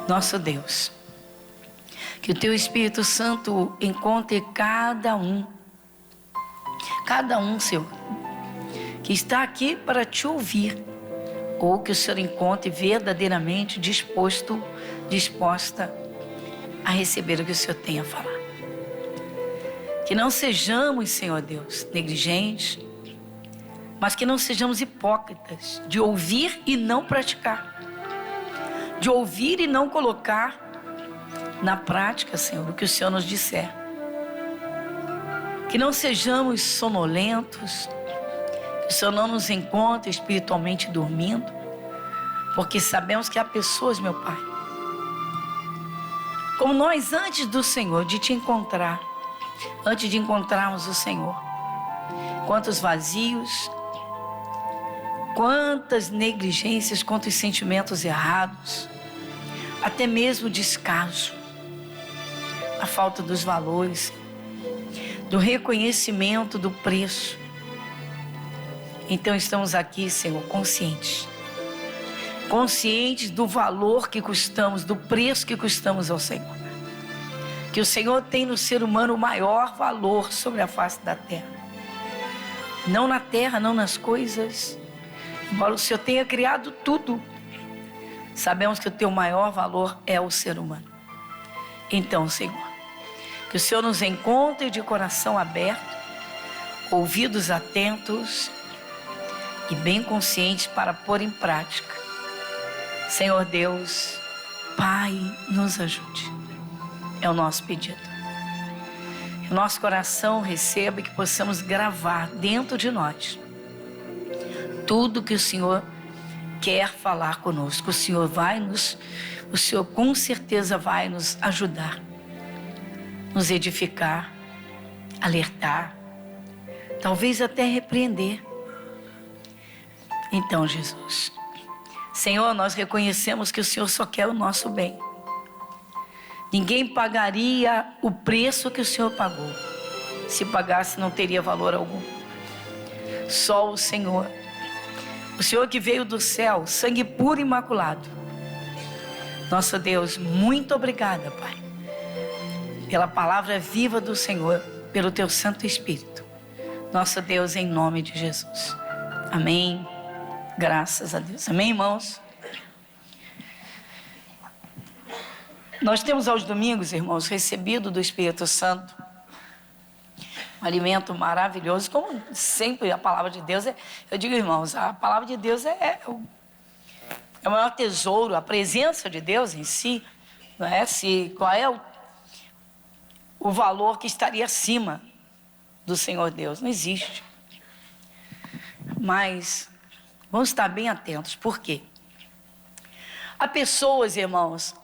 nosso Deus, que o Teu Espírito Santo encontre cada um, Senhor, que está aqui para Te ouvir, ou que o Senhor encontre verdadeiramente disposta a receber o que o Senhor tem a falar. Que não sejamos, Senhor Deus, negligentes, mas que não sejamos hipócritas de ouvir e não praticar, de ouvir e não colocar na prática, Senhor, o que o Senhor nos disser. Que não sejamos sonolentos, que o Senhor não nos encontre espiritualmente dormindo, porque sabemos que há pessoas, meu Pai, como nós antes do Senhor, de Te encontrar, antes de encontrarmos o Senhor, quantos vazios, quantas negligências, quantos sentimentos errados, até mesmo descaso, a falta dos valores, do reconhecimento do preço. Então estamos aqui, Senhor, conscientes do valor que custamos, do preço que custamos ao Senhor. Que o Senhor tem no ser humano o maior valor sobre a face da terra. Não na terra, não nas coisas. Embora o Senhor tenha criado tudo, sabemos que o Teu maior valor é o ser humano. Então, Senhor, que o Senhor nos encontre de coração aberto, ouvidos atentos e bem conscientes para pôr em prática. Senhor Deus, Pai, nos ajude. É o nosso pedido. Que o nosso coração receba e que possamos gravar dentro de nós tudo que o Senhor quer falar conosco. O Senhor com certeza vai nos ajudar, nos edificar, alertar, talvez até repreender. Então, Jesus, Senhor, nós reconhecemos que o Senhor só quer o nosso bem. Ninguém pagaria o preço que o Senhor pagou. Se pagasse, não teria valor algum. Só o Senhor que veio do céu, sangue puro e imaculado. Nosso Deus, muito obrigada, Pai, pela palavra viva do Senhor, pelo Teu Santo Espírito. Nosso Deus, em nome de Jesus. Amém. Graças a Deus. Amém, irmãos? Nós temos aos domingos, irmãos, recebido do Espírito Santo um alimento maravilhoso, como sempre a palavra de Deus é. Eu digo, irmãos, a palavra de Deus é o maior tesouro, a presença de Deus em si, não é? Qual é o valor que estaria acima do Senhor Deus? Não existe. Mas vamos estar bem atentos, por quê? Há pessoas, irmãos,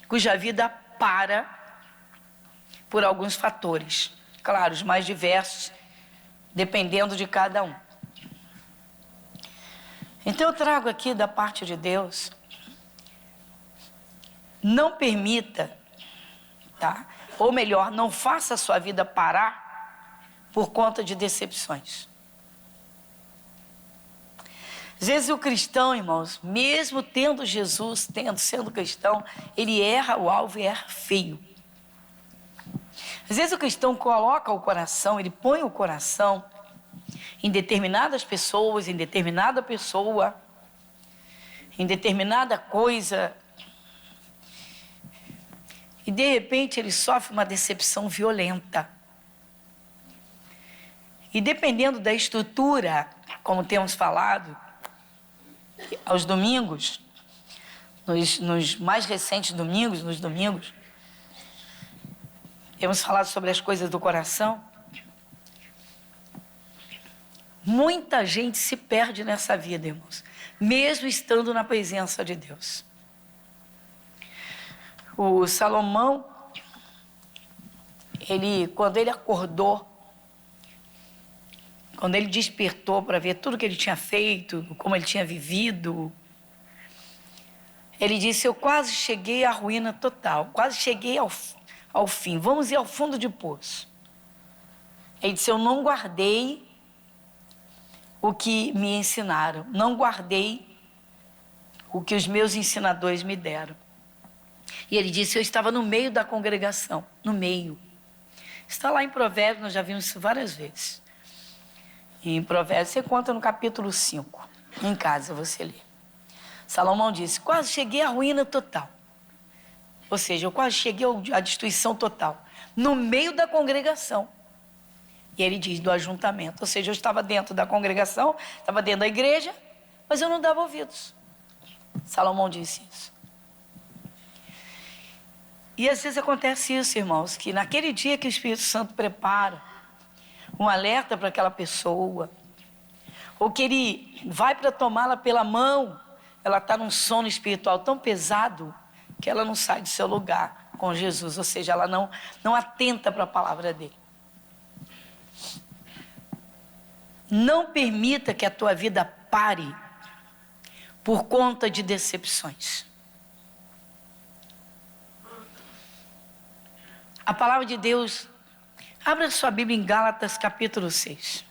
cuja vida para por alguns fatores, claro, os mais diversos, dependendo de cada um. Então eu trago aqui da parte de Deus, não permita, tá? Ou melhor, não faça a sua vida parar por conta de decepções. Às vezes o cristão, irmãos, mesmo tendo Jesus, sendo cristão, ele erra o alvo e erra feio. Às vezes o cristão coloca o coração, ele põe o coração em determinadas pessoas, em determinada pessoa, em determinada coisa, e de repente ele sofre uma decepção violenta. E dependendo da estrutura, como temos falado, aos domingos, nos mais recentes domingos, temos falado sobre as coisas do coração. Muita gente se perde nessa vida, irmãos, mesmo estando na presença de Deus. O Salomão, quando ele acordou, quando ele despertou para ver tudo que ele tinha feito, como ele tinha vivido, ele disse: eu quase cheguei à ruína total, quase cheguei ao fim, vamos ir ao fundo de poço. Ele disse: eu não guardei o que me ensinaram, não guardei o que os meus ensinadores me deram. E ele disse: eu estava no meio da congregação, no meio. Está lá em Provérbios, nós já vimos isso várias vezes. E em Provérbios, você conta no capítulo 5, em casa você lê. Salomão disse: quase cheguei à ruína total. Ou seja, eu quase cheguei à destruição total, no meio da congregação. E ele diz do ajuntamento, ou seja, eu estava dentro da congregação, estava dentro da igreja, mas eu não dava ouvidos. Salomão disse isso. E às vezes acontece isso, irmãos, que naquele dia que o Espírito Santo prepara um alerta para aquela pessoa, ou que ele vai para tomá-la pela mão, ela está num sono espiritual tão pesado que ela não sai do seu lugar com Jesus, ou seja, ela não atenta para a palavra dele. Não permita que a tua vida pare por conta de decepções. A palavra de Deus, abra sua Bíblia em Gálatas capítulo 6.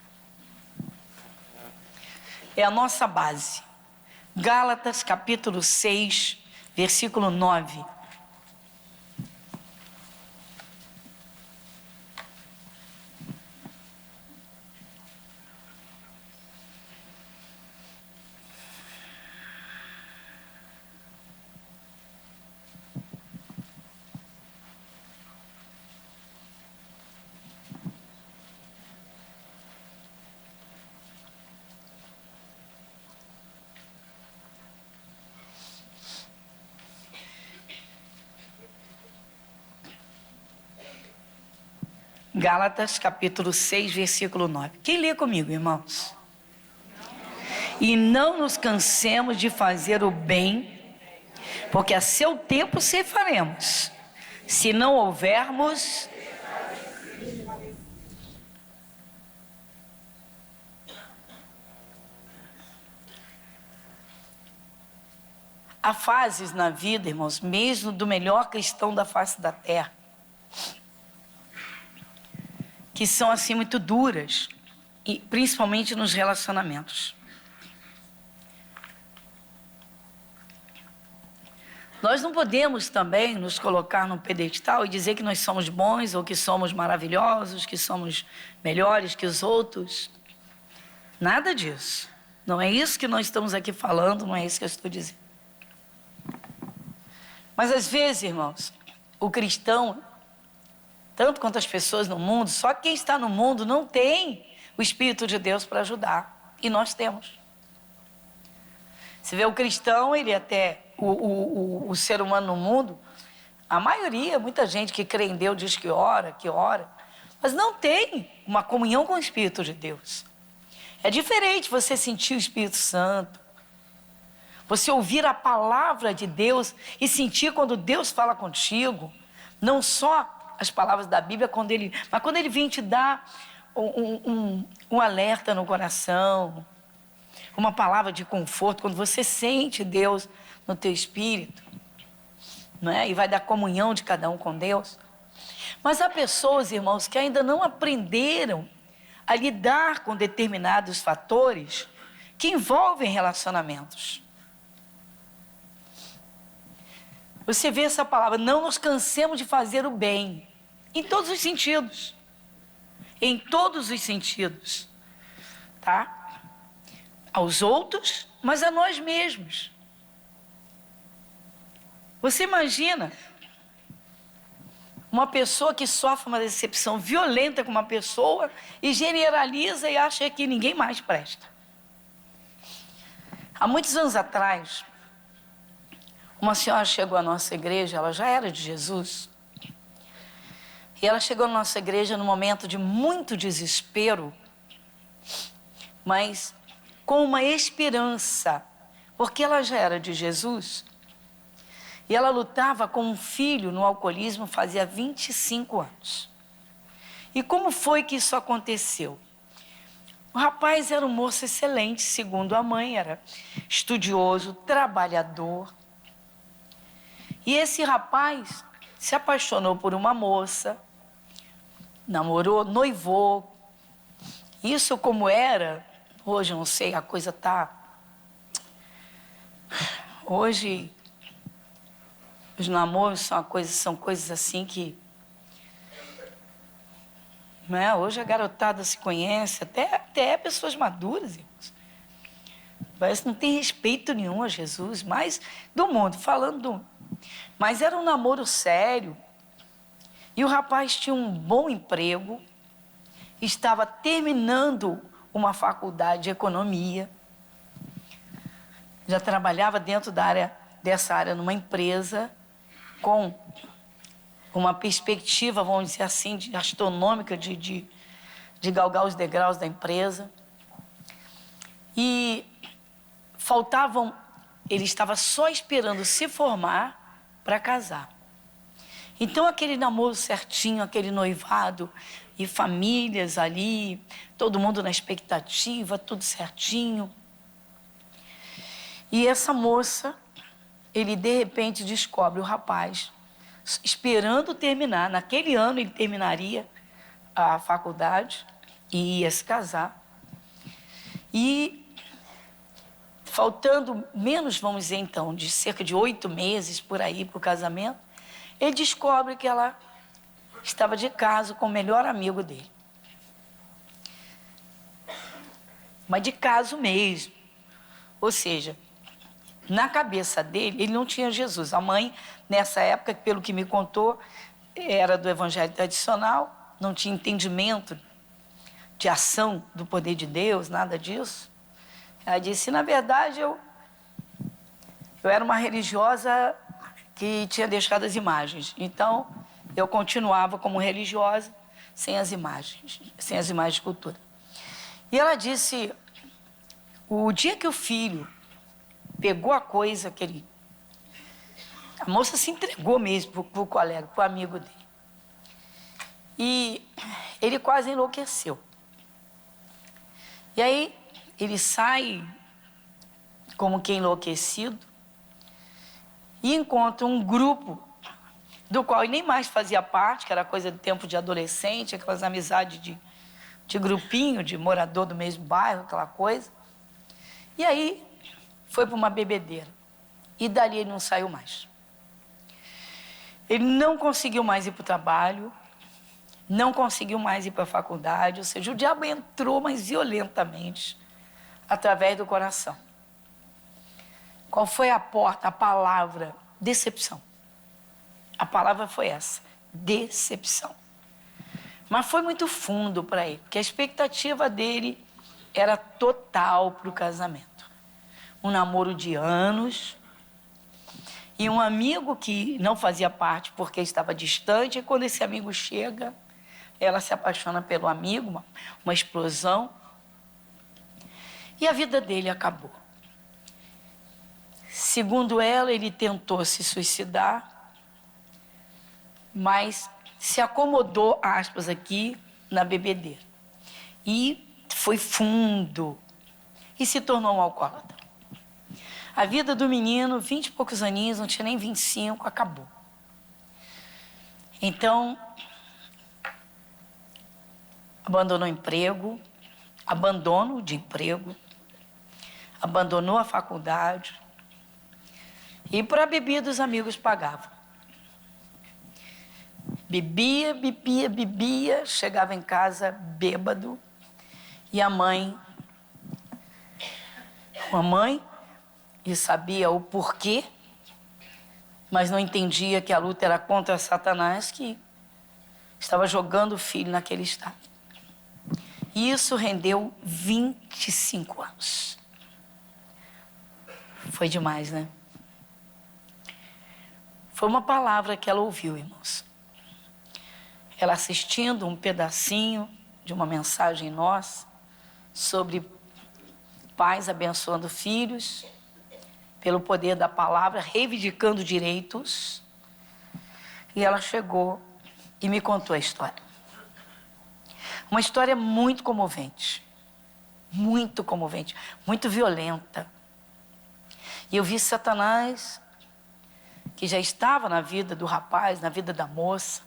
É a nossa base. Gálatas capítulo 6, versículo 9. Gálatas capítulo 6, versículo 9. Quem lê comigo, irmãos? E não nos cansemos de fazer o bem, porque a seu tempo ceifaremos, se não houvermos... Há fases na vida, irmãos, mesmo do melhor cristão da face da terra, que são assim muito duras, e principalmente nos relacionamentos. Nós não podemos também nos colocar num pedestal e dizer que nós somos bons, ou que somos maravilhosos, que somos melhores que os outros. Nada disso. Não é isso que nós estamos aqui falando, não é isso que eu estou dizendo. Mas às vezes, irmãos, o cristão, tanto quanto as pessoas no mundo, só quem está no mundo não tem o Espírito de Deus para ajudar. E nós temos. Você vê o cristão, ele até, o ser humano no mundo, a maioria, muita gente que crê em Deus diz que ora, mas não tem uma comunhão com o Espírito de Deus. É diferente você sentir o Espírito Santo, você ouvir a palavra de Deus e sentir quando Deus fala contigo, não só as palavras da Bíblia, mas quando Ele vem te dar um alerta no coração, uma palavra de conforto, quando você sente Deus no teu espírito, não é? E vai dar comunhão de cada um com Deus. Mas há pessoas, irmãos, que ainda não aprenderam a lidar com determinados fatores que envolvem relacionamentos. Você vê essa palavra, não nos cansemos de fazer o bem, em todos os sentidos. Em todos os sentidos, tá? Aos outros, mas a nós mesmos. Você imagina uma pessoa que sofre uma decepção violenta com uma pessoa e generaliza e acha que ninguém mais presta. Há muitos anos atrás, uma senhora chegou à nossa igreja, ela já era de Jesus, e ela chegou à nossa igreja num momento de muito desespero, mas com uma esperança, porque ela já era de Jesus, e ela lutava com um filho no alcoolismo fazia 25 anos. E como foi que isso aconteceu? O rapaz era um moço excelente, segundo a mãe, era estudioso, trabalhador. E esse rapaz se apaixonou por uma moça, namorou, noivou. Isso como era, hoje eu não sei, a coisa tá... Hoje, Os namoros são coisas assim que... Né? Hoje a garotada se conhece, até pessoas maduras, irmãos. Parece que não tem respeito nenhum a Jesus, mas do mundo, Mas era um namoro sério. E o rapaz tinha um bom emprego, estava terminando uma faculdade de economia, já trabalhava dentro dessa área numa empresa, com uma perspectiva, vamos dizer assim, astronômica de galgar os degraus da empresa. E ele estava só esperando se formar para casar. Então aquele namoro certinho, aquele noivado e famílias ali, todo mundo na expectativa, tudo certinho. E essa moça, ele de repente descobre o rapaz esperando terminar. Naquele ano ele terminaria a faculdade e ia se casar. E faltando menos, vamos dizer então, de cerca de 8 meses por aí para o casamento, ele descobre que ela estava de caso com o melhor amigo dele. Mas de caso mesmo. Ou seja, na cabeça dele, ele não tinha Jesus. A mãe, nessa época, pelo que me contou, era do evangelho tradicional, não tinha entendimento de ação do poder de Deus, nada disso. Ela disse, na verdade, eu era uma religiosa que tinha deixado as imagens. Então, eu continuava como religiosa, sem as imagens de cultura. E ela disse, o dia que o filho pegou a coisa que ele... A moça se entregou mesmo para o colega, para o amigo dele. E ele quase enlouqueceu. E aí, ele sai como que enlouquecido e encontra um grupo do qual ele nem mais fazia parte, que era coisa de tempo de adolescente, aquelas amizades de grupinho, de morador do mesmo bairro, aquela coisa. E aí, foi para uma bebedeira. E dali ele não saiu mais. Ele não conseguiu mais ir para o trabalho, não conseguiu mais ir para a faculdade, ou seja, o diabo entrou, mas violentamente, através do coração. Qual foi a porta, a palavra? Decepção. A palavra foi essa, decepção. Mas foi muito fundo para ele, porque a expectativa dele era total para o casamento. Um namoro de anos e um amigo que não fazia parte porque estava distante, e quando esse amigo chega, ela se apaixona pelo amigo, uma explosão, e a vida dele acabou. Segundo ela, ele tentou se suicidar, mas se acomodou, aspas aqui, na bebedeira. E foi fundo e se tornou um alcoólatra. A vida do menino, 20 e poucos aninhos, não tinha nem 25, acabou. Então, abandonou o emprego, abandono de emprego, abandonou a faculdade e para bebida os amigos pagavam. Bebia, chegava em casa bêbado e a mãe e sabia o porquê, mas não entendia que a luta era contra Satanás, que estava jogando o filho naquele estado. E isso rendeu 25 anos. Foi demais, né? Foi uma palavra que ela ouviu, irmãos. Ela assistindo um pedacinho de uma mensagem nossa sobre pais abençoando filhos, pelo poder da palavra, reivindicando direitos. E ela chegou e me contou a história. Uma história muito comovente, muito violenta. E eu vi Satanás, que já estava na vida do rapaz, na vida da moça.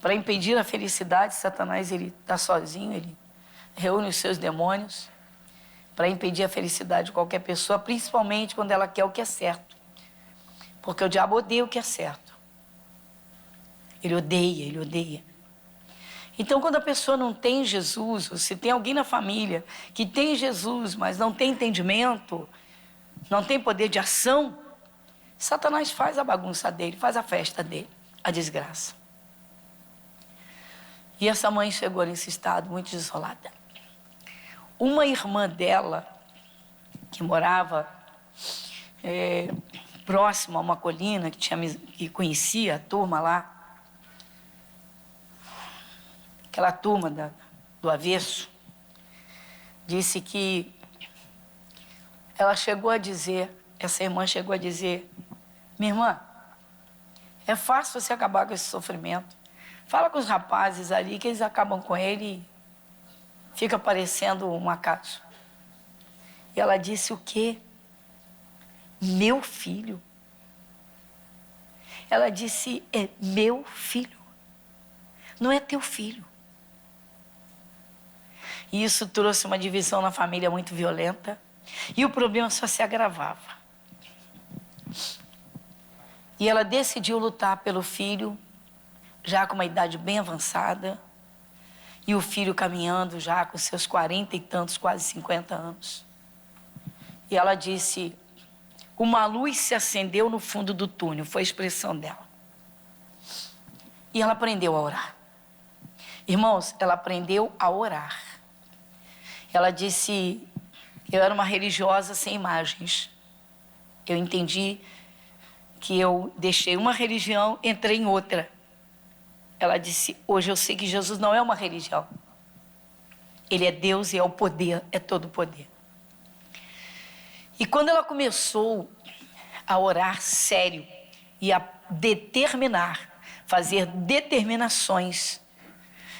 Para impedir a felicidade, Satanás, ele está sozinho, ele reúne os seus demônios para impedir a felicidade de qualquer pessoa, principalmente quando ela quer o que é certo. Porque o diabo odeia o que é certo. Ele odeia, ele odeia. Então, quando a pessoa não tem Jesus, ou se tem alguém na família que tem Jesus, mas não tem entendimento, não tem poder de ação, Satanás faz a bagunça dele, faz a festa dele, a desgraça. E essa mãe chegou nesse estado muito desolada. Uma irmã dela, que morava próximo a uma colina, que conhecia a turma lá, aquela turma do avesso, disse que ela chegou a dizer, essa irmã chegou a dizer: minha irmã, é fácil você acabar com esse sofrimento. Fala com os rapazes ali que eles acabam com ele e fica parecendo um acaso. E ela disse: o quê? Meu filho? Ela disse: é meu filho, não é teu filho. E isso trouxe uma divisão na família muito violenta. E o problema só se agravava. E ela decidiu lutar pelo filho, já com uma idade bem avançada. E o filho caminhando já com seus 40 e tantos, quase 50 anos. E ela disse: uma luz se acendeu no fundo do túnel, foi a expressão dela. E ela aprendeu a orar. Irmãos, ela aprendeu a orar. Ela disse: eu era uma religiosa sem imagens. Eu entendi que eu deixei uma religião, entrei em outra. Ela disse: hoje eu sei que Jesus não é uma religião. Ele é Deus e é o poder, é todo o poder. E quando ela começou a orar sério e a determinar, fazer determinações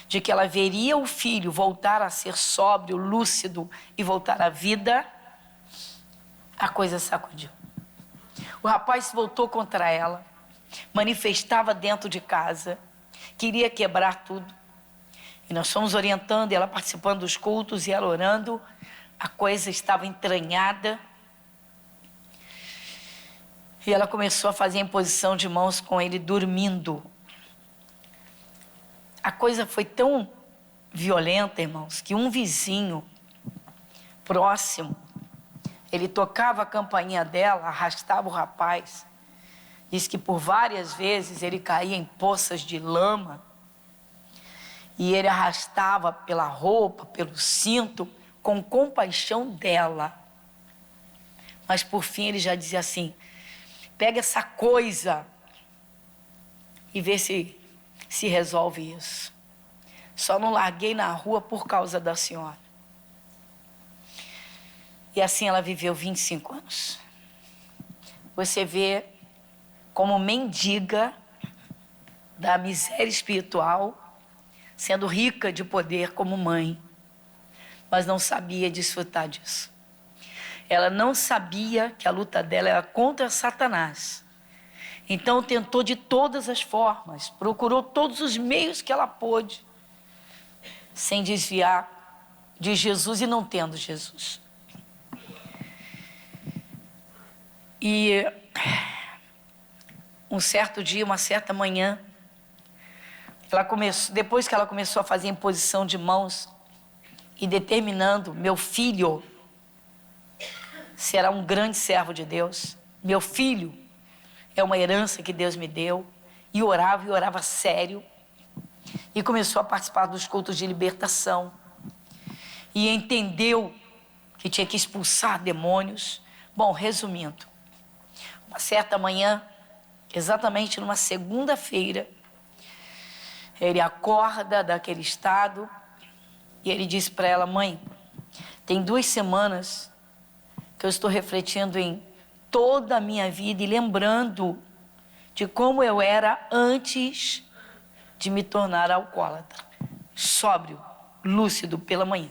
de que ela veria o filho voltar a ser sóbrio, lúcido e voltar à vida, a coisa sacudiu. O rapaz se voltou contra ela, manifestava dentro de casa, queria quebrar tudo. E nós fomos orientando, ela participando dos cultos e ela orando, a coisa estava entranhada. E ela começou a fazer imposição de mãos com ele dormindo. A coisa foi tão violenta, irmãos, que um vizinho próximo, ele tocava a campainha dela, arrastava o rapaz. Diz que por várias vezes ele caía em poças de lama. E ele arrastava pela roupa, pelo cinto, com compaixão dela. Mas por fim ele já dizia assim: pega essa coisa e vê se resolve isso. Só não larguei na rua por causa da senhora. E assim ela viveu 25 anos. Você vê como mendiga da miséria espiritual, sendo rica de poder como mãe, mas não sabia desfrutar disso. Ela não sabia que a luta dela era contra Satanás. Então tentou de todas as formas, procurou todos os meios que ela pôde, sem desviar de Jesus e não tendo Jesus. E um certo dia, uma certa manhã, depois que ela começou a fazer imposição de mãos e determinando: meu filho será um grande servo de Deus, meu filho é uma herança que Deus me deu, e orava sério, e começou a participar dos cultos de libertação, e entendeu que tinha que expulsar demônios. Bom, resumindo, uma certa manhã, exatamente numa segunda-feira, ele acorda daquele estado e ele disse para ela: mãe, tem 2 semanas que eu estou refletindo em toda a minha vida e lembrando de como eu era antes de me tornar alcoólatra, sóbrio, lúcido pela manhã.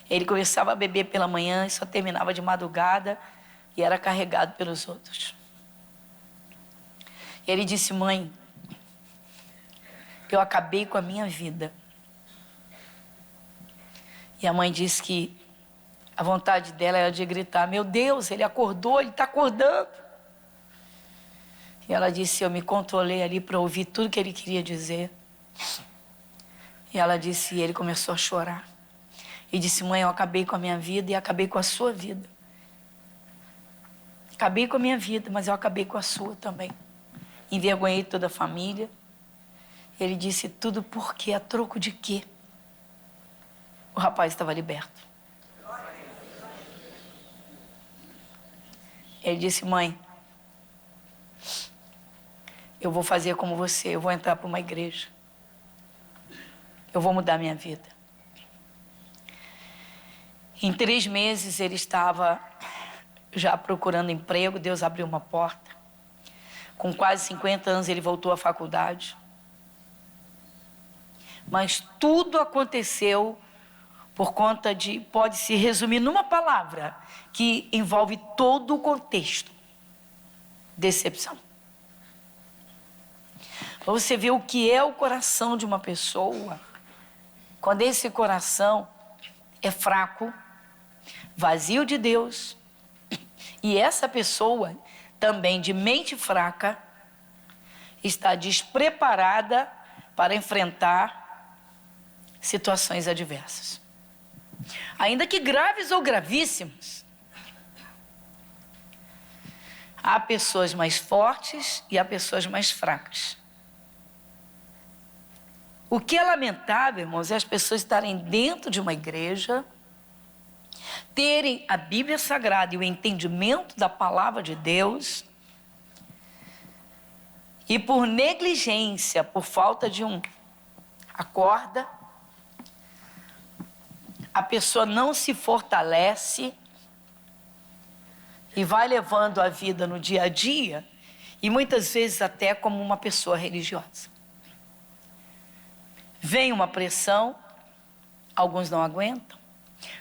Ele começava a beber pela manhã e só terminava de madrugada e era carregado pelos outros. Ele disse: mãe, eu acabei com a minha vida. E a mãe disse que a vontade dela era de gritar: meu Deus, ele acordou, ele está acordando. E ela disse, eu me controlei ali para ouvir tudo que ele queria dizer. E ela disse, e ele começou a chorar. E disse, mãe, eu acabei com a minha vida e acabei com a sua vida. Acabei com a minha vida, mas eu acabei com a sua também. Envergonhei toda a família. Ele disse, tudo porque, a troco de quê? O rapaz estava liberto. Ele disse, mãe, eu vou fazer como você, eu vou entrar para uma igreja. Eu vou mudar minha vida. Em 3 meses ele estava já procurando emprego, Deus abriu uma porta. Com quase 50 anos ele voltou à faculdade. Mas tudo aconteceu por conta de, pode se resumir numa palavra, que envolve todo o contexto. Decepção. Para você ver o que é o coração de uma pessoa, quando esse coração é fraco, vazio de Deus, e essa pessoa, também de mente fraca, está despreparada para enfrentar situações adversas. Ainda que graves ou gravíssimas. Há pessoas mais fortes e há pessoas mais fracas. O que é lamentável, irmãos, é as pessoas estarem dentro de uma igreja, terem a Bíblia Sagrada e o entendimento da palavra de Deus, e por negligência, por falta de acorda, a pessoa não se fortalece e vai levando a vida no dia a dia, e muitas vezes até como uma pessoa religiosa. Vem uma pressão, alguns não aguentam.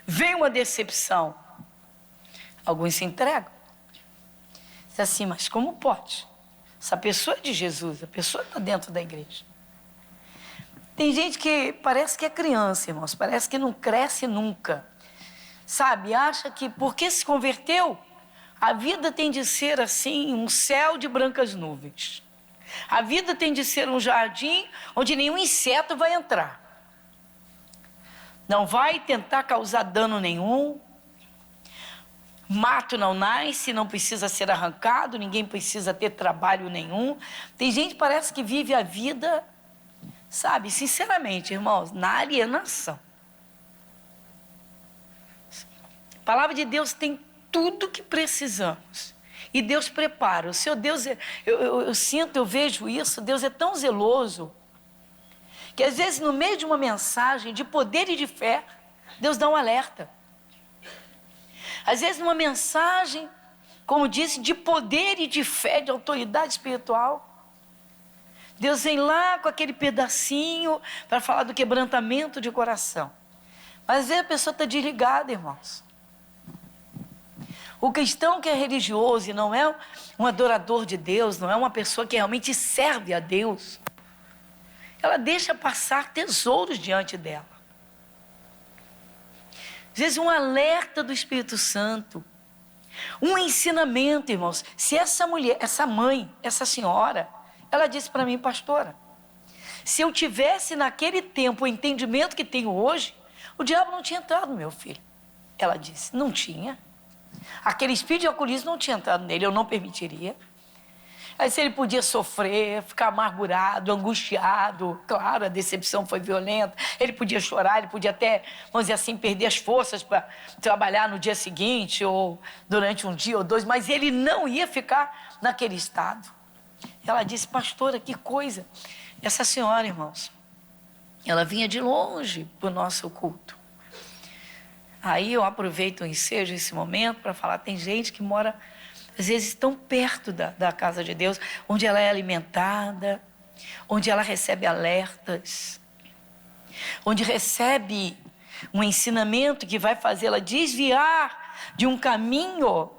Vem uma decepção, alguns se entregam. Diz assim, mas como pode? Essa pessoa é de Jesus, a pessoa está dentro da igreja. Tem gente que parece que é criança, irmãos, parece que não cresce nunca. Sabe, acha que porque se converteu, a vida tem de ser assim, um céu de brancas nuvens. A vida tem de ser um jardim onde nenhum inseto vai entrar. Não vai tentar causar dano nenhum. Mato não nasce, não precisa ser arrancado, ninguém precisa ter trabalho nenhum. Tem gente que parece que vive a vida, sabe, sinceramente, irmãos, na alienação. A palavra de Deus tem tudo que precisamos. E Deus prepara. O seu Deus, eu sinto, eu vejo isso, Deus é tão zeloso, que às vezes no meio de uma mensagem de poder e de fé, Deus dá um alerta. Às vezes numa mensagem, como disse, de poder e de fé, de autoridade espiritual, Deus vem lá com aquele pedacinho para falar do quebrantamento de coração. Mas às vezes a pessoa está desligada, irmãos. O cristão que é religioso e não é um adorador de Deus, não é uma pessoa que realmente serve a Deus, ela deixa passar tesouros diante dela. Às vezes um alerta do Espírito Santo, um ensinamento, irmãos. Se essa mulher, essa mãe, essa senhora, ela disse para mim, pastora, se eu tivesse naquele tempo o entendimento que tenho hoje, o diabo não tinha entrado no meu filho. Ela disse, não tinha. Aquele espírito de alcoolismo não tinha entrado nele, eu não permitiria. Aí se ele podia sofrer, ficar amargurado, angustiado, claro, a decepção foi violenta, ele podia chorar, ele podia até, vamos dizer assim, perder as forças para trabalhar no dia seguinte, ou durante um dia ou dois, mas ele não ia ficar naquele estado. Ela disse, pastora, que coisa. Essa senhora, irmãos, ela vinha de longe para o nosso culto. Aí eu aproveito o ensejo, esse momento, para falar, tem gente que mora, às vezes, tão perto da casa de Deus, onde ela é alimentada, onde ela recebe alertas, onde recebe um ensinamento que vai fazê-la desviar de um caminho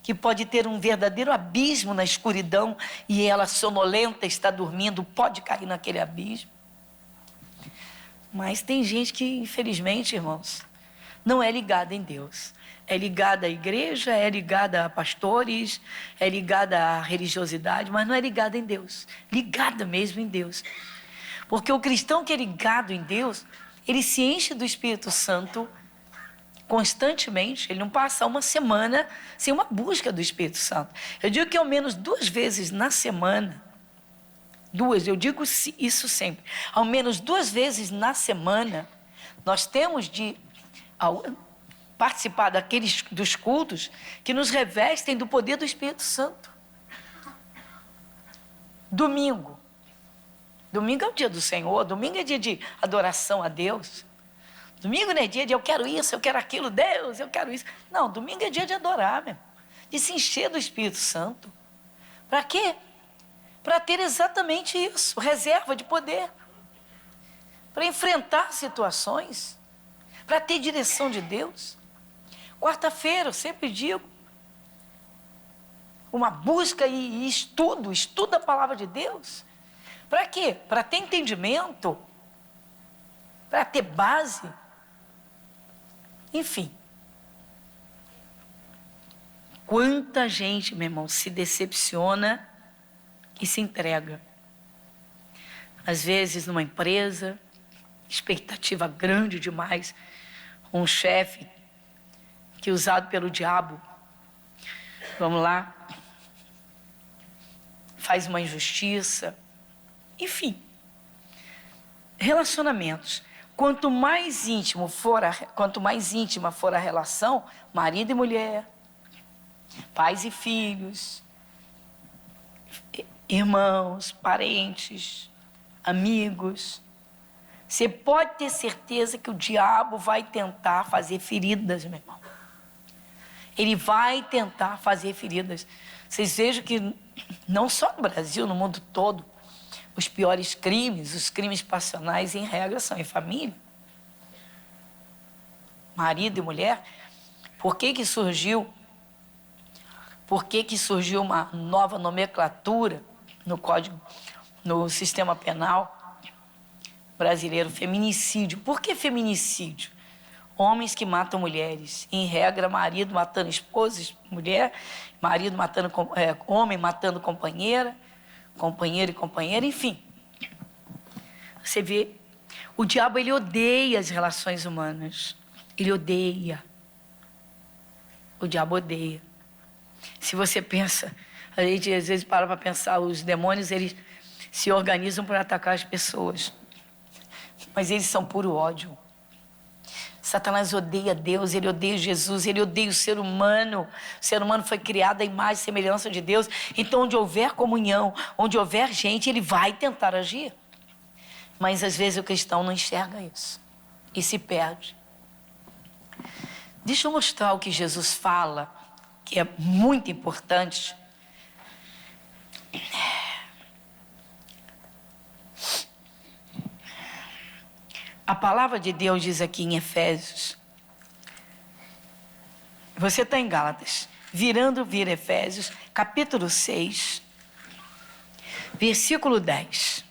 que pode ter um verdadeiro abismo na escuridão, e ela sonolenta, está dormindo, pode cair naquele abismo. Mas tem gente que, infelizmente, irmãos, não é ligada em Deus. é ligada à igreja, é ligada a pastores, é ligada à religiosidade, mas não é ligada em Deus. Ligada mesmo em Deus. Porque o cristão que é ligado em Deus, ele se enche do Espírito Santo constantemente. Ele não passa uma semana sem uma busca do Espírito Santo. Eu digo que ao menos 2 vezes na semana, eu digo isso sempre, ao menos 2 vezes na semana, nós temos de participar dos cultos que nos revestem do poder do Espírito Santo. Domingo é o dia do Senhor, domingo é dia de adoração a Deus. Domingo não é dia de eu quero isso, eu quero aquilo, Deus, eu quero isso. Não, domingo é dia de adorar, meu, de se encher do Espírito Santo. Para quê? Para ter exatamente isso, reserva de poder. Para enfrentar situações, para ter direção de Deus. Quarta-feira, eu sempre digo, uma busca e estudo a palavra de Deus. Para quê? Para ter entendimento, para ter base. Enfim. Quanta gente, meu irmão, se decepciona e se entrega. Às vezes numa empresa, expectativa grande demais, um chefe que usado pelo diabo, vamos lá, faz uma injustiça, enfim, relacionamentos. Quanto mais íntima for a relação, marido e mulher, pais e filhos, irmãos, parentes, amigos, você pode ter certeza que o diabo vai tentar fazer feridas, meu irmão. Ele vai tentar fazer feridas. Vocês vejam que não só no Brasil, no mundo todo, os piores crimes, os crimes passionais, em regra, são em família. Marido e mulher. Por que surgiu uma nova nomenclatura no Código, no sistema penal brasileiro? Feminicídio. Por que feminicídio? Homens que matam mulheres. Em regra, marido matando esposa, mulher, marido matando, homem matando companheira, companheiro e companheira, enfim. Você vê, o diabo, ele odeia as relações humanas. Ele odeia. O diabo odeia. Se você pensa, a gente às vezes para pensar, os demônios, eles se organizam para atacar as pessoas. Mas eles são puro ódio. Satanás odeia Deus, ele odeia Jesus, ele odeia o ser humano. O ser humano foi criado à imagem e semelhança de Deus. Então, onde houver comunhão, onde houver gente, ele vai tentar agir. Mas, às vezes, o cristão não enxerga isso e se perde. Deixa eu mostrar o que Jesus fala, que é muito importante. A palavra de Deus diz aqui em Efésios. Você está em Gálatas. Vira Efésios, capítulo 6, versículo 10.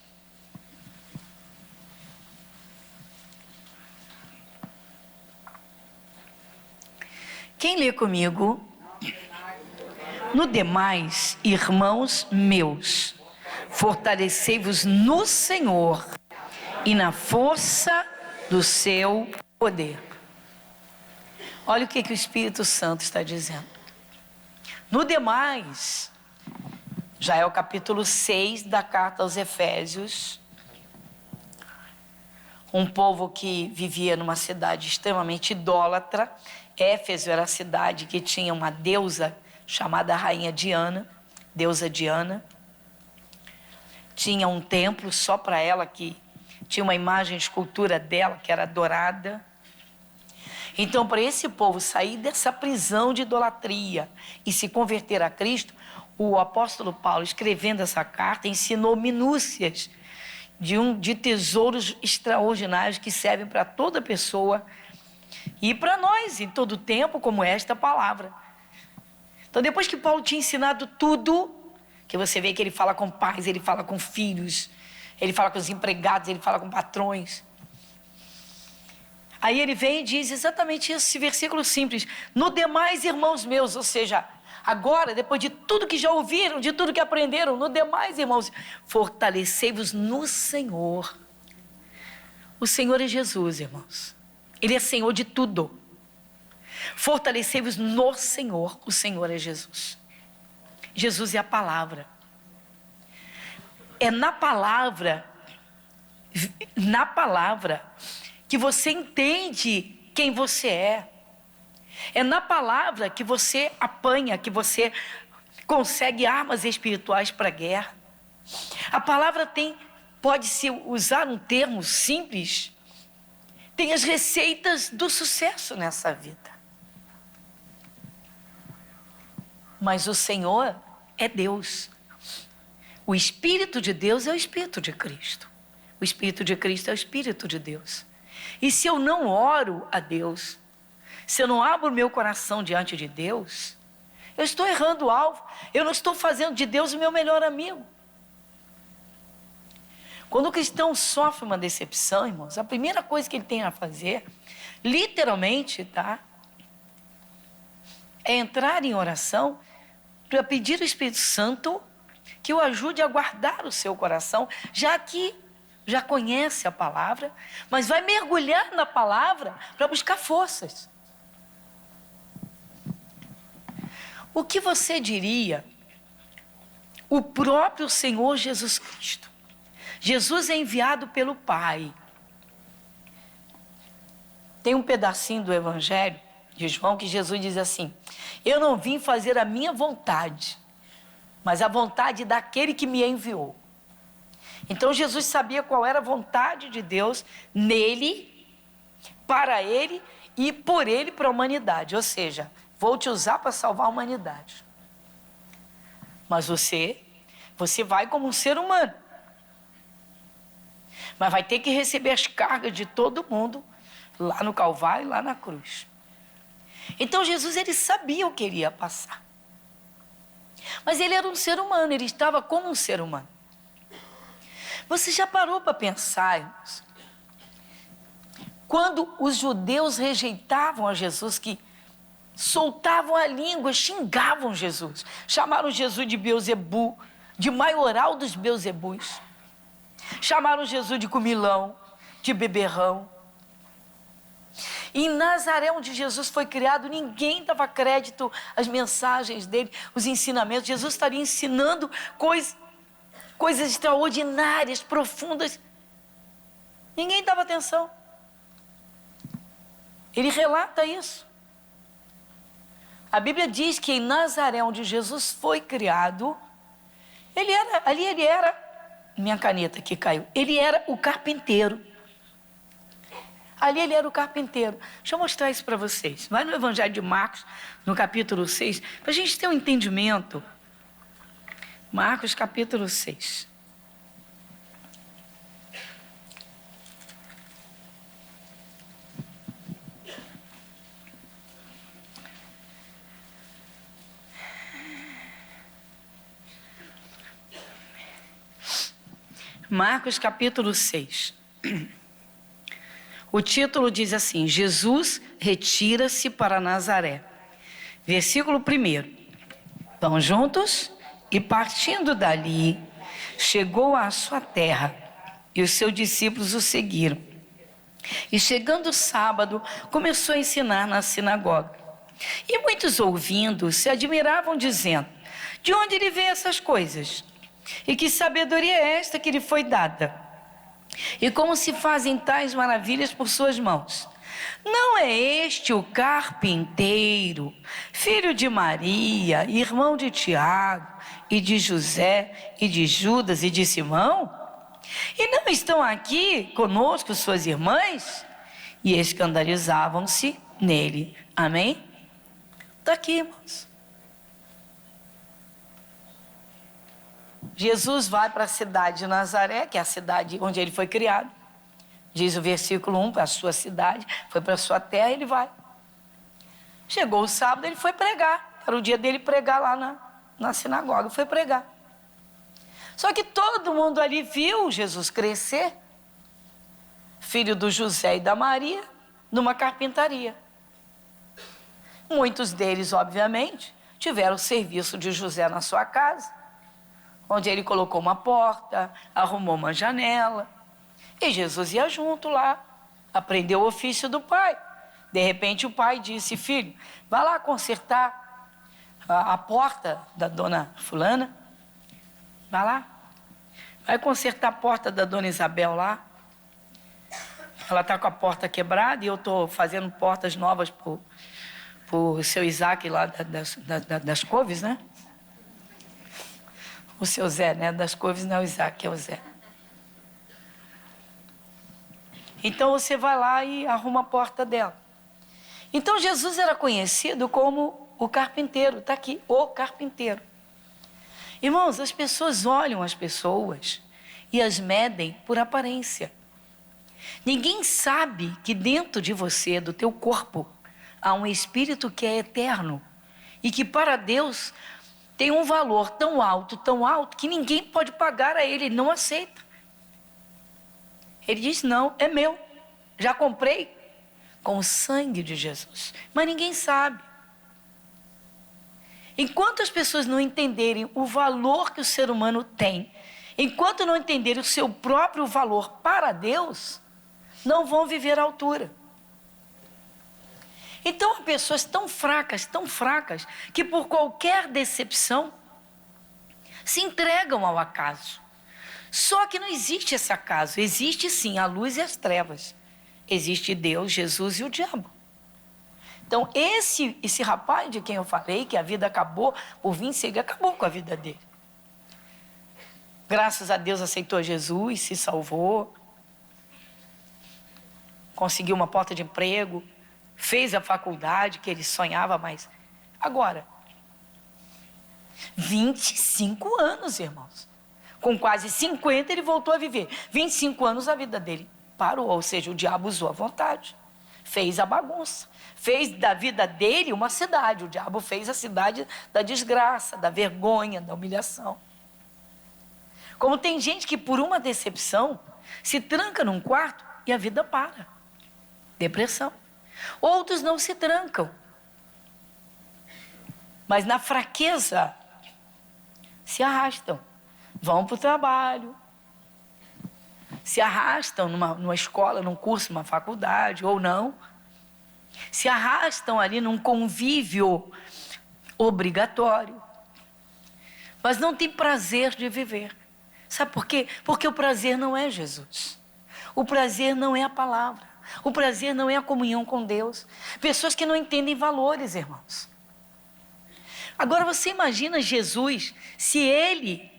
Quem lê comigo? No demais, irmãos meus, fortalecei-vos no Senhor e na força do seu poder. Olha o que o Espírito Santo está dizendo. No demais, já é o capítulo 6 da carta aos Efésios. Um povo que vivia numa cidade extremamente idólatra. Éfeso era a cidade que tinha uma deusa chamada Rainha Diana, deusa Diana. Tinha um templo só para ela, que tinha uma imagem, escultura dela que era adorada. Então, para esse povo sair dessa prisão de idolatria e se converter a Cristo, o apóstolo Paulo, escrevendo essa carta, ensinou minúcias de tesouros extraordinários que servem para toda pessoa e para nós, em todo tempo, como esta palavra. Então, depois que Paulo tinha ensinado tudo, que você vê que ele fala com pais, ele fala com filhos, ele fala com os empregados, ele fala com patrões. Aí ele vem e diz exatamente isso, esse versículo simples. No demais, irmãos meus, ou seja, agora, depois de tudo que já ouviram, de tudo que aprenderam, no demais, irmãos, fortalecei-vos no Senhor. O Senhor é Jesus, irmãos. Ele é Senhor de tudo. Fortalecei-vos no Senhor. O Senhor é Jesus. Jesus é a palavra. É na palavra que você entende quem você é. É na palavra que você apanha, que você consegue armas espirituais para a guerra. A palavra pode-se usar um termo simples, tem as receitas do sucesso nessa vida. Mas o Senhor é Deus. O Espírito de Deus é o Espírito de Cristo. O Espírito de Cristo é o Espírito de Deus. E se eu não oro a Deus, se eu não abro o meu coração diante de Deus, eu estou errando o alvo. Eu não estou fazendo de Deus o meu melhor amigo. Quando o cristão sofre uma decepção, irmãos, a primeira coisa que ele tem a fazer, literalmente, tá? É entrar em oração para pedir ao Espírito Santo que o ajude a guardar o seu coração, já que já conhece a palavra, mas vai mergulhar na palavra para buscar forças. O que você diria? O próprio Senhor Jesus Cristo. Jesus é enviado pelo Pai. Tem um pedacinho do Evangelho de João que Jesus diz assim: eu não vim fazer a minha vontade, mas a vontade daquele que me enviou. Então Jesus sabia qual era a vontade de Deus nele, para ele e por ele para a humanidade. Ou seja, vou te usar para salvar a humanidade. Mas você vai como um ser humano. Mas vai ter que receber as cargas de todo mundo lá no Calvário e lá na cruz. Então Jesus, ele sabia o que ele ia passar. Mas ele era um ser humano, ele estava como um ser humano. Você já parou para pensar, irmãos? Quando os judeus rejeitavam a Jesus, que soltavam a língua, xingavam Jesus, chamaram Jesus de Beelzebu, de maioral dos Beelzebus, chamaram Jesus de comilão, de beberrão. E em Nazaré, onde Jesus foi criado, ninguém dava crédito às mensagens dele, os ensinamentos. Jesus estaria ensinando coisas extraordinárias, profundas. Ninguém dava atenção. Ele relata isso. A Bíblia diz que em Nazaré, onde Jesus foi criado, ele era, minha caneta aqui caiu, ele era o carpinteiro. Ali ele era o carpinteiro. Deixa eu mostrar isso para vocês. Vai no Evangelho de Marcos, no capítulo 6, para a gente ter um entendimento. Marcos, capítulo 6. Marcos, capítulo 6. O título diz assim: Jesus retira-se para Nazaré. Versículo 1. Vão juntos? E partindo dali, chegou à sua terra, e os seus discípulos o seguiram. E chegando o sábado, começou a ensinar na sinagoga. E muitos ouvindo se admiravam, dizendo: de onde ele vê essas coisas? E que sabedoria é esta que lhe foi dada? E como se fazem tais maravilhas por suas mãos? Não é este o carpinteiro, filho de Maria, irmão de Tiago, e de José, e de Judas, e de Simão? E não estão aqui conosco suas irmãs? E escandalizavam-se nele. Amém? Está aqui, irmãos. Jesus vai para a cidade de Nazaré, que é a cidade onde ele foi criado. Diz o versículo 1, para a sua cidade, foi para a sua terra, ele vai. Chegou o sábado, ele foi pregar. Era o dia dele pregar lá na sinagoga, foi pregar. Só que todo mundo ali viu Jesus crescer, filho do José e da Maria, numa carpintaria. Muitos deles, obviamente, tiveram o serviço de José na sua casa, onde ele colocou uma porta, arrumou uma janela, e Jesus ia junto lá, aprendeu o ofício do pai. De repente o pai disse: filho, vai lá consertar a porta da dona fulana, vai lá, vai consertar a porta da dona Isabel lá, ela está com a porta quebrada e eu estou fazendo portas novas pro seu Isaac lá das couves, né? O seu Zé, né? Das couves não é o Isaac, é o Zé. Então você vai lá e arruma a porta dela. Então Jesus era conhecido como o carpinteiro, está aqui, o carpinteiro. Irmãos, as pessoas olham as pessoas e as medem por aparência. Ninguém sabe que dentro de você, do teu corpo, há um espírito que é eterno e que para Deus tem um valor tão alto, que ninguém pode pagar a ele, ele não aceita. Ele diz: não, é meu, já comprei com o sangue de Jesus, mas ninguém sabe. Enquanto as pessoas não entenderem o valor que o ser humano tem, enquanto não entenderem o seu próprio valor para Deus, não vão viver à altura. Então há pessoas tão fracas, que por qualquer decepção se entregam ao acaso. Só que não existe esse acaso, existe sim a luz e as trevas. Existe Deus, Jesus e o diabo. Então esse rapaz de quem eu falei, que a vida acabou por vir seguir, acabou com a vida dele. Graças a Deus aceitou Jesus, se salvou, conseguiu uma porta de emprego, fez a faculdade que ele sonhava, mas agora, 25 anos, irmãos. Com quase 50 ele voltou a viver. 25 anos a vida dele parou, ou seja, o diabo usou a vontade. Fez a bagunça. Fez da vida dele uma cidade. O diabo fez a cidade da desgraça, da vergonha, da humilhação. Como tem gente que por uma decepção se tranca num quarto e a vida para. Depressão. Outros não se trancam, mas na fraqueza se arrastam, vão para o trabalho, se arrastam numa escola, num curso, numa faculdade, ou não, se arrastam ali num convívio obrigatório, mas não tem prazer de viver. Sabe por quê? Porque o prazer não é Jesus, o prazer não é a palavra. O prazer não é a comunhão com Deus. Pessoas que não entendem valores, irmãos. Agora você imagina Jesus, se ele,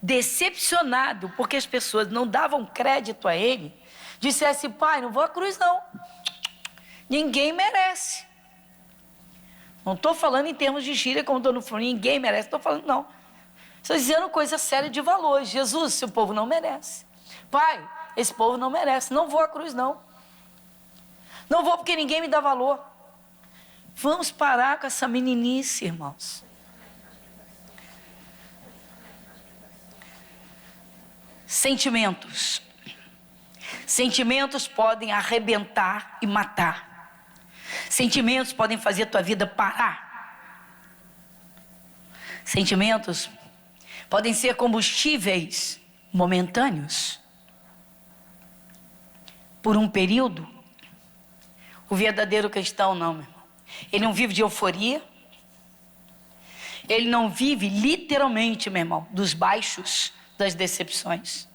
decepcionado, porque as pessoas não davam crédito a ele, dissesse: pai, não vou à cruz não. Ninguém merece. Não estou falando em termos de gíria, como estou no fundo, ninguém merece. Estou falando, não. Estou dizendo coisa séria de valores. Jesus, se o povo não merece. Pai, esse povo não merece. Não vou à cruz não. Não vou porque ninguém me dá valor. Vamos parar com essa meninice, irmãos. Sentimentos. Sentimentos podem arrebentar e matar. Sentimentos podem fazer a tua vida parar. Sentimentos podem ser combustíveis momentâneos. Por um período. O verdadeiro cristão não, meu irmão. Ele não vive de euforia. Ele não vive literalmente, meu irmão, dos baixos, das decepções.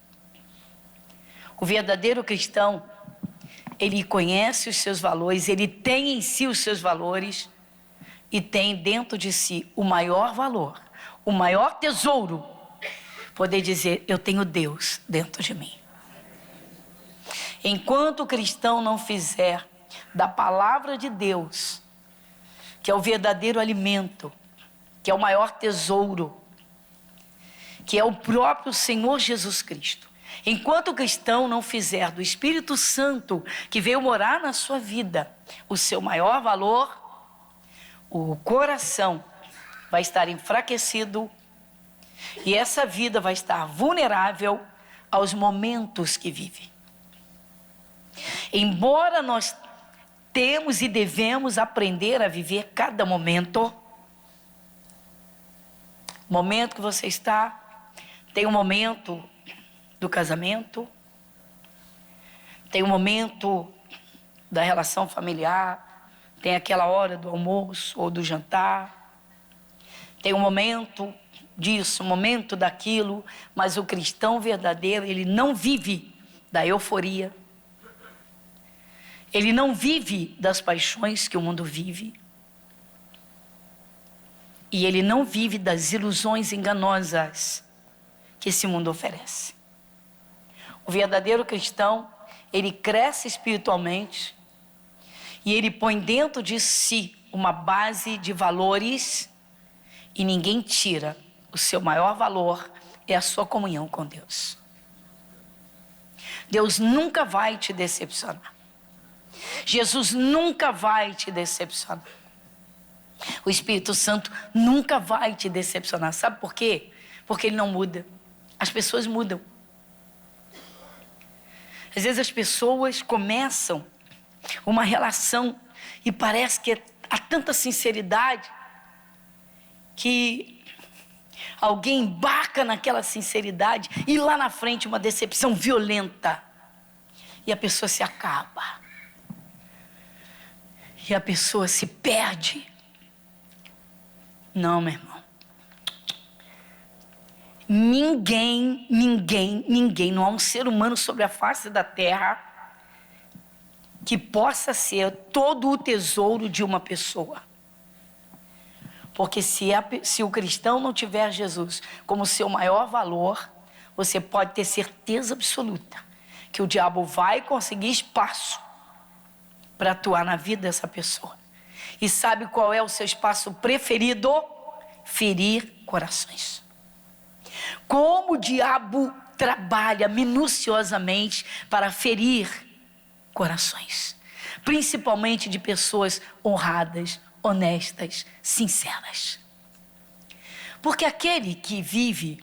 O verdadeiro cristão, ele conhece os seus valores, ele tem em si os seus valores e tem dentro de si o maior valor, o maior tesouro, poder dizer: eu tenho Deus dentro de mim. Enquanto o cristão não fizer da palavra de Deus, que é o verdadeiro alimento, que é o maior tesouro, que é o próprio Senhor Jesus Cristo. Enquanto o cristão não fizer do Espírito Santo, que veio morar na sua vida, o seu maior valor, o coração vai estar enfraquecido e essa vida vai estar vulnerável aos momentos que vive. Embora nós temos e devemos aprender a viver cada momento. Momento que você está, tem um momento do casamento, tem um momento da relação familiar, tem aquela hora do almoço ou do jantar, tem um momento disso, um momento daquilo, mas o cristão verdadeiro, ele não vive da euforia, ele não vive das paixões que o mundo vive, e ele não vive das ilusões enganosas que esse mundo oferece. O verdadeiro cristão, ele cresce espiritualmente e ele põe dentro de si uma base de valores e ninguém tira. O seu maior valor é a sua comunhão com Deus. Deus nunca vai te decepcionar. Jesus nunca vai te decepcionar. O Espírito Santo nunca vai te decepcionar. Sabe por quê? Porque ele não muda. As pessoas mudam. Às vezes as pessoas começam uma relação e parece que há tanta sinceridade que alguém embarca naquela sinceridade e lá na frente uma decepção violenta. E a pessoa se acaba. E a pessoa se perde. Não, meu irmão. Ninguém, não há um ser humano sobre a face da terra que possa ser todo o tesouro de uma pessoa. Porque se o cristão não tiver Jesus como seu maior valor, você pode ter certeza absoluta que o diabo vai conseguir espaço para atuar na vida dessa pessoa. E sabe qual é o seu espaço preferido? Ferir corações. Como o diabo trabalha minuciosamente para ferir corações, principalmente de pessoas honradas, honestas, sinceras. Porque aquele que vive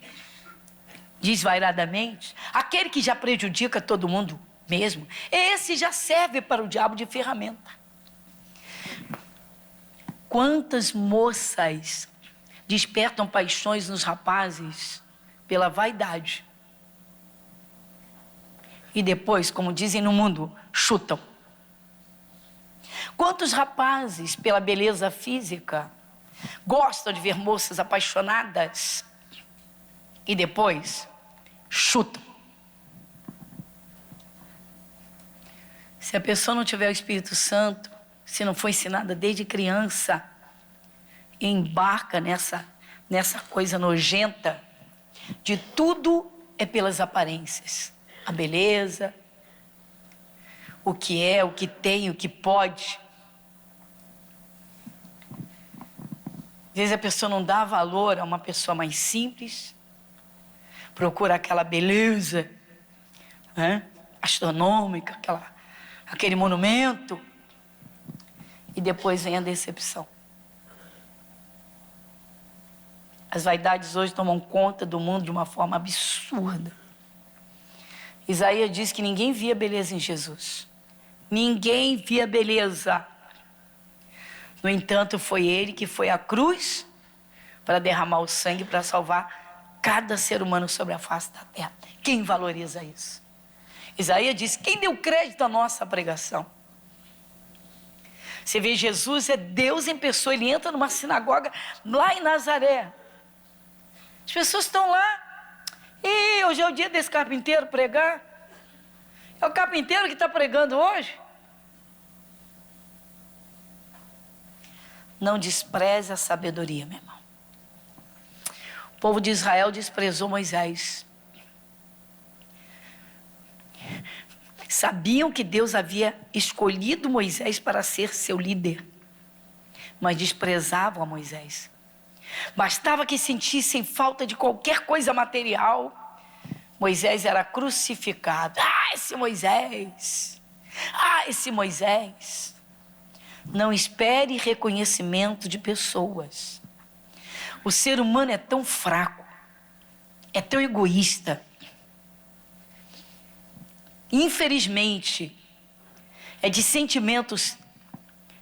desvairadamente, aquele que já prejudica todo mundo mesmo, esse já serve para o diabo de ferramenta. Quantas moças despertam paixões nos rapazes pela vaidade e depois, como dizem no mundo, chutam. Quantos rapazes, pela beleza física, gostam de ver moças apaixonadas e depois chutam? Se a pessoa não tiver o Espírito Santo, se não foi ensinada desde criança, e embarca nessa coisa nojenta, de tudo é pelas aparências. A beleza, o que é, o que tem, o que pode. Às vezes a pessoa não dá valor a uma pessoa mais simples, procura aquela beleza, né, astronômica, aquele monumento, e depois vem a decepção. As vaidades hoje tomam conta do mundo de uma forma absurda. Isaías diz que ninguém via beleza em Jesus. Ninguém via beleza. No entanto, foi ele que foi à cruz para derramar o sangue para salvar cada ser humano sobre a face da terra. Quem valoriza isso? Isaías diz, quem deu crédito à nossa pregação? Você vê, Jesus é Deus em pessoa. Ele entra numa sinagoga lá em Nazaré. As pessoas estão lá. E hoje é o dia desse carpinteiro pregar. É o carpinteiro que está pregando hoje. Não despreze a sabedoria, meu irmão. O povo de Israel desprezou Moisés. Sabiam que Deus havia escolhido Moisés para ser seu líder, mas desprezavam a Moisés. Bastava que sentissem falta de qualquer coisa material, Moisés era crucificado. Esse Moisés! Esse Moisés! Não espere reconhecimento de pessoas. O ser humano é tão fraco, é tão egoísta. Infelizmente, é de sentimentos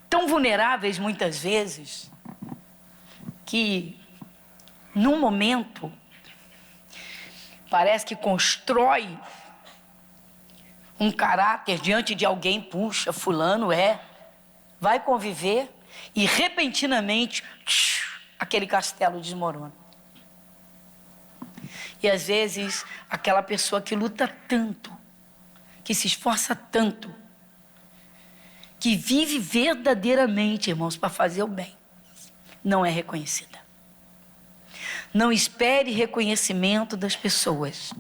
tão vulneráveis muitas vezes, que num momento parece que constrói um caráter diante de alguém. Puxa, fulano vai conviver, e repentinamente aquele castelo desmorona. E às vezes aquela pessoa que luta tanto, que se esforça tanto, que vive verdadeiramente, irmãos, para fazer o bem, não é reconhecida. Não espere reconhecimento das pessoas.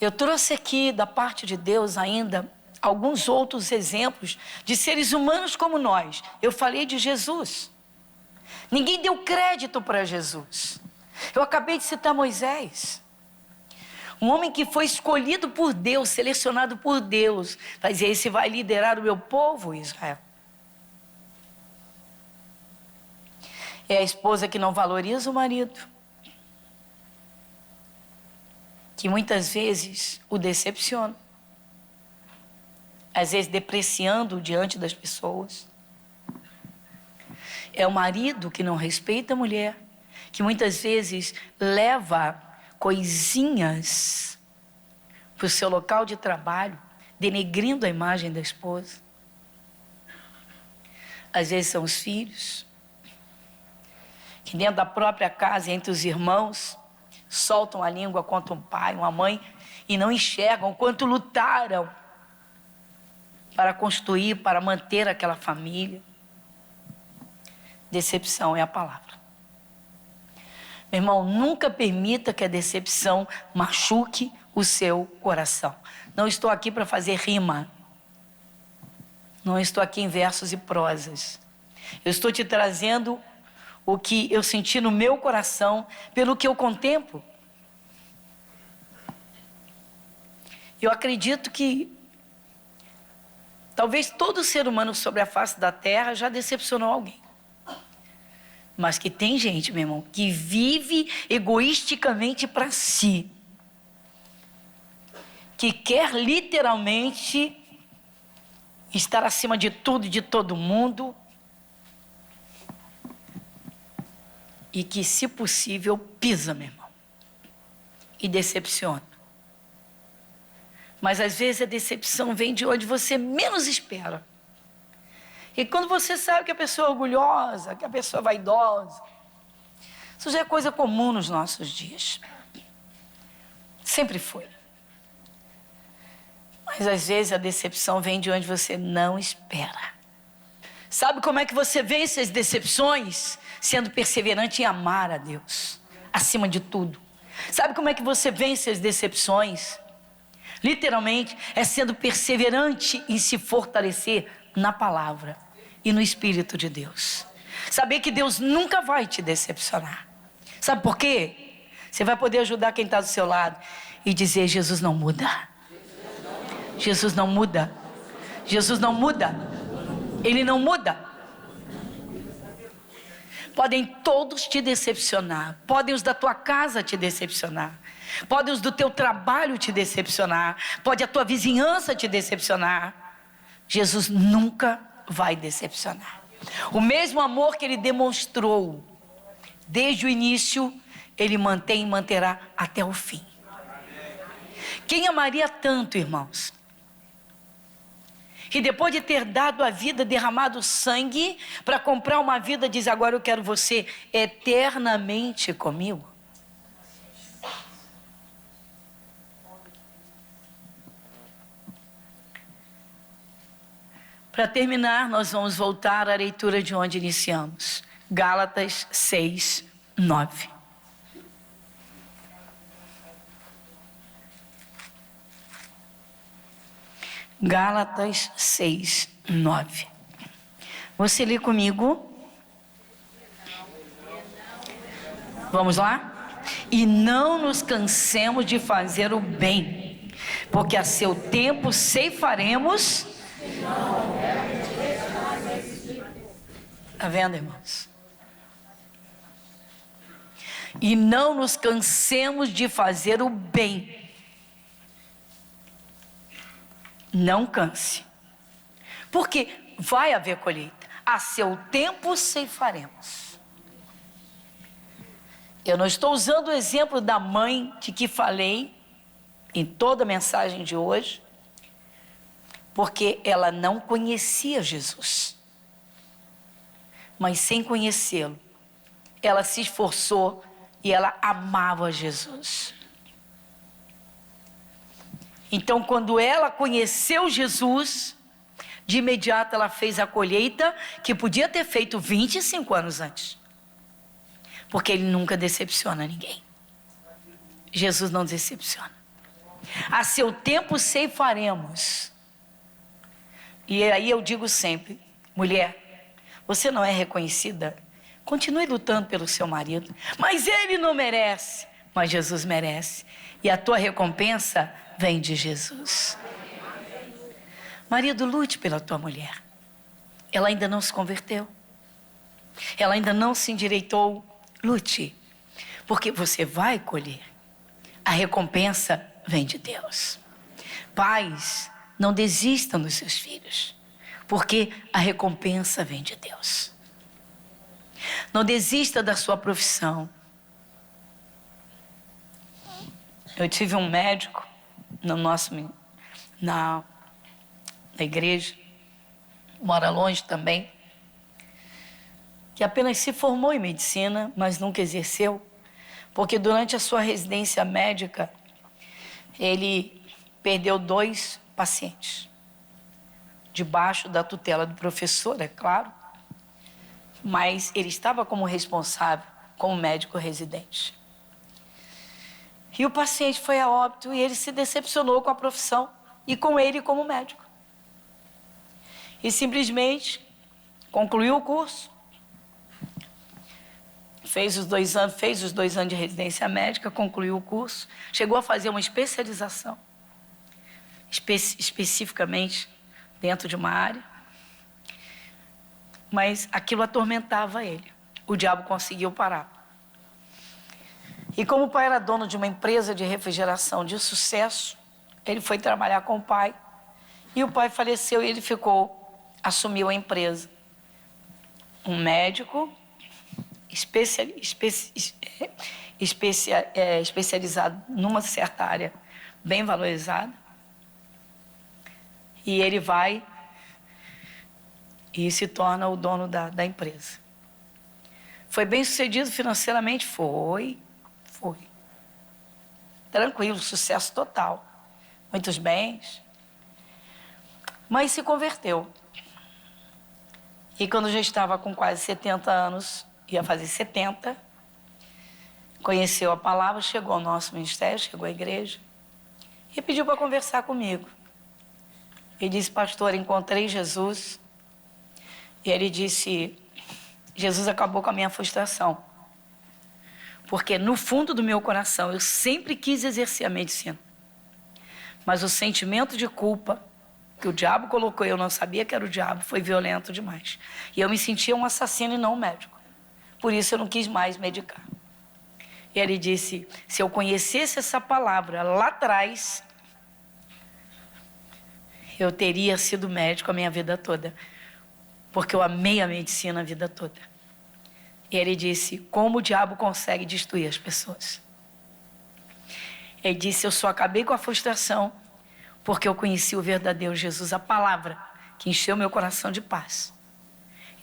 Eu trouxe aqui da parte de Deus ainda alguns outros exemplos de seres humanos como nós. Eu falei de Jesus. Ninguém deu crédito para Jesus. Eu acabei de citar Moisés. Um homem que foi escolhido por Deus, selecionado por Deus, para dizer: esse vai liderar o meu povo, Israel. É a esposa que não valoriza o marido, que muitas vezes o decepciona, às vezes depreciando diante das pessoas. É o marido que não respeita a mulher, que muitas vezes leva coisinhas para o seu local de trabalho, denegrindo a imagem da esposa. Às vezes são os filhos, que dentro da própria casa, entre os irmãos, soltam a língua contra um pai, uma mãe, e não enxergam o quanto lutaram para construir, para manter aquela família. Decepção é a palavra. Meu irmão, nunca permita que a decepção machuque o seu coração. Não estou aqui para fazer rima. Não estou aqui em versos e prosas. Eu estou te trazendo o que eu senti no meu coração, pelo que eu contemplo. Eu acredito que talvez todo ser humano sobre a face da terra já decepcionou alguém. Mas que tem gente, meu irmão, que vive egoisticamente para si, que quer literalmente estar acima de tudo e de todo mundo, e que, se possível, pisa, meu irmão, e decepciona. Mas às vezes a decepção vem de onde você menos espera. E quando você sabe que a pessoa é orgulhosa, que a pessoa é vaidosa, isso já é coisa comum nos nossos dias. Sempre foi. Mas às vezes a decepção vem de onde você não espera. Sabe como é que você vence as decepções? Sendo perseverante em amar a Deus, acima de tudo. Sabe como é que você vence as decepções? Literalmente, é sendo perseverante em se fortalecer na palavra e no Espírito de Deus. Saber que Deus nunca vai te decepcionar. Sabe por quê? Você vai poder ajudar quem está do seu lado e dizer: Jesus não muda. Jesus não muda. Jesus não muda. Ele não muda. Podem todos te decepcionar. Podem os da tua casa te decepcionar. Podem os do teu trabalho te decepcionar. Pode a tua vizinhança te decepcionar. Jesus nunca vai decepcionar. O mesmo amor que Ele demonstrou desde o início, Ele mantém e manterá até o fim. Quem amaria tanto, irmãos, que depois de ter dado a vida, derramado sangue para comprar uma vida, diz: agora eu quero você eternamente comigo? Para terminar, nós vamos voltar à leitura de onde iniciamos. Gálatas 6, 9. Gálatas 6, 9. Você lê comigo? Vamos lá? E não nos cansemos de fazer o bem, porque a seu tempo ceifaremos. Está vendo, irmãos? E não nos cansemos de fazer o bem. Não canse, Porque vai haver colheita. A seu tempo ceifaremos. Eu não estou usando o exemplo da mãe de que falei em toda a mensagem de hoje, porque ela não conhecia Jesus. Mas sem conhecê-lo, ela se esforçou e ela amava Jesus. Então, quando ela conheceu Jesus, de imediato ela fez a colheita que podia ter feito 25 anos antes. Porque ele nunca decepciona ninguém. Jesus não decepciona. A seu tempo ceifaremos. E aí eu digo sempre, mulher, você não é reconhecida? Continue lutando pelo seu marido. Mas ele não merece. Mas Jesus merece. E a tua recompensa vem de Jesus. Marido, lute pela tua mulher. Ela ainda não se converteu. Ela ainda não se endireitou. Lute. Porque você vai colher. A recompensa vem de Deus. Pais, não desistam dos seus filhos. Porque a recompensa vem de Deus. Não desista da sua profissão. Eu tive um médico na igreja, mora longe também, que apenas se formou em medicina, mas nunca exerceu, porque durante a sua residência médica, ele perdeu 2 pacientes, debaixo da tutela do professor, é claro, mas ele estava como responsável, como médico residente. E o paciente foi a óbito e ele se decepcionou com a profissão e com ele como médico. E simplesmente concluiu o curso, fez os 2 anos de residência médica, concluiu o curso, chegou a fazer uma especialização, especificamente dentro de uma área, mas aquilo atormentava ele. O diabo conseguiu parar. E como o pai era dono de uma empresa de refrigeração de sucesso, ele foi trabalhar com o pai. E o pai faleceu e ele assumiu a empresa. Um médico especializado numa certa área bem valorizada. E ele vai e se torna o dono da empresa. Foi bem sucedido financeiramente? Foi. Tranquilo, sucesso total. Muitos bens. Mas se converteu. E quando já estava com quase 70 anos, ia fazer 70, conheceu a palavra, chegou ao nosso ministério, chegou à igreja e pediu para conversar comigo. Ele disse, pastor, encontrei Jesus. E ele disse, Jesus acabou com a minha frustração. Porque no fundo do meu coração, eu sempre quis exercer a medicina. Mas o sentimento de culpa que o diabo colocou, eu não sabia que era o diabo, foi violento demais. E eu me sentia um assassino e não um médico. Por isso eu não quis mais medicar. E ele disse, se eu conhecesse essa palavra lá atrás, eu teria sido médico a minha vida toda. Porque eu amei a medicina a vida toda. E ele disse, como o diabo consegue destruir as pessoas? Ele disse, eu só acabei com a frustração porque eu conheci o verdadeiro Jesus, a palavra que encheu meu coração de paz.